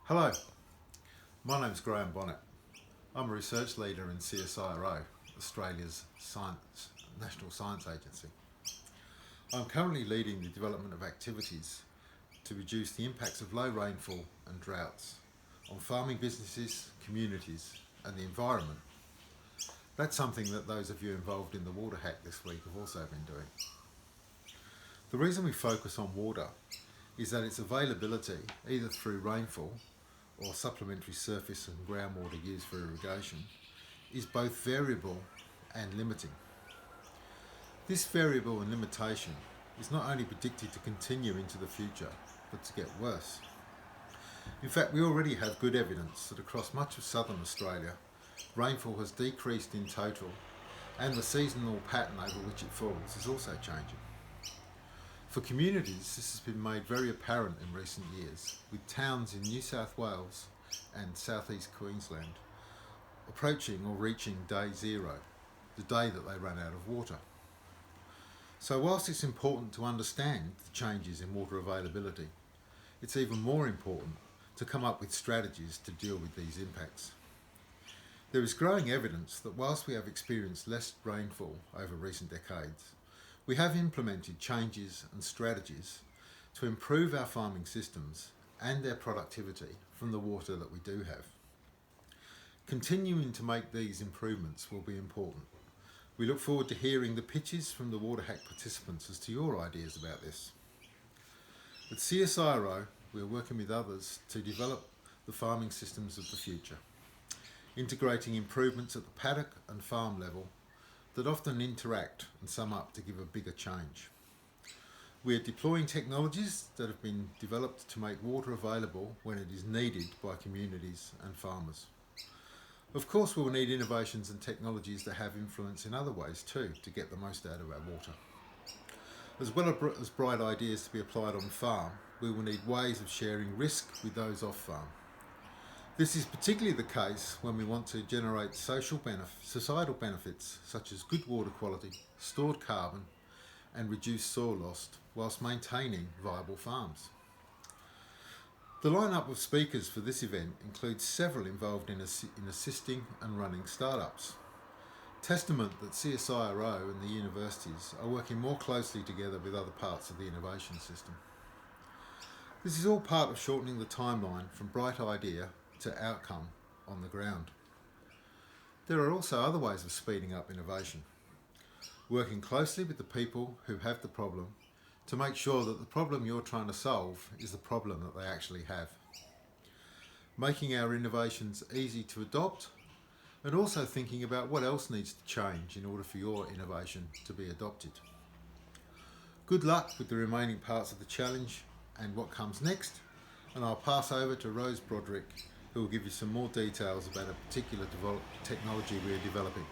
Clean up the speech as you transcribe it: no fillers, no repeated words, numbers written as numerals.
Hello, my name's Graham Bonnett. I'm a research leader in CSIRO, Australia's National Science Agency. I'm currently leading the development of activities to reduce the impacts of low rainfall and droughts on farming businesses, communities and the environment. That's something that those of you involved in the water hack this week have also been doing. The reason we focus on water is that its availability, either through rainfall or supplementary surface and groundwater used for irrigation, is both variable and limiting. This variable and limitation is not only predicted to continue into the future, but to get worse. In fact, we already have good evidence that across much of southern Australia, rainfall has decreased in total, and the seasonal pattern over which it falls is also changing. For communities, this has been made very apparent in recent years, with towns in New South Wales and southeast Queensland approaching or reaching day zero, the day that they run out of water. So whilst it's important to understand the changes in water availability, it's even more important to come up with strategies to deal with these impacts. There is growing evidence that whilst we have experienced less rainfall over recent decades, we have implemented changes and strategies to improve our farming systems and their productivity from the water that we do have. Continuing to make these improvements will be important. We look forward to hearing the pitches from the Water Hack participants as to your ideas about this. At CSIRO, we are working with others to develop the farming systems of the future, integrating improvements at the paddock and farm level that often interact and sum up to give a bigger change. We are deploying technologies that have been developed to make water available when it is needed by communities and farmers. Of course, we'll need innovations and technologies that have influence in other ways too to get the most out of our water. As well as bright ideas to be applied on farm, we will need ways of sharing risk with those off farm. This is particularly the case when we want to generate societal benefits such as good water quality, stored carbon and reduced soil loss whilst maintaining viable farms. The lineup of speakers for this event includes several involved in assisting and running startups. Testament that CSIRO and the universities are working more closely together with other parts of the innovation system. This is all part of shortening the timeline from bright idea to outcome on the ground. There are also other ways of speeding up innovation, working closely with the people who have the problem to make sure that the problem you're trying to solve is the problem that they actually have. Making our innovations easy to adopt and also thinking about what else needs to change in order for your innovation to be adopted. Good luck with the remaining parts of the challenge and what comes next, and I'll pass over to Rose Broderick, who will give you some more details about a particular technology we're developing.